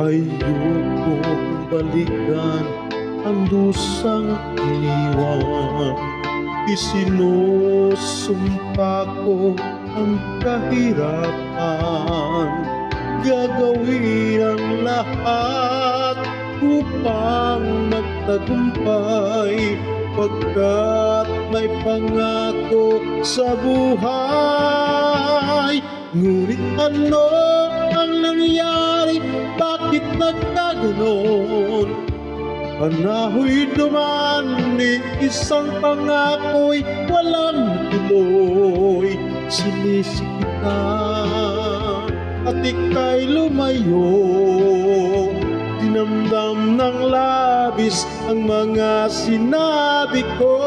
Ayokong balikan ang dusang iniwan. Isinusumpa ko ang kahirapan. Gagawin ang lahat upang magtagumpay, pagkat may pangako sa buhay. Ngunit ano ang nangyari? Bakit nagkaganon? Panahoy duman, ni isang pangako'y walang tuloy. Sinisikitan at ika'y lumayo. Dinamdam ng labis ang mga sinabi ko.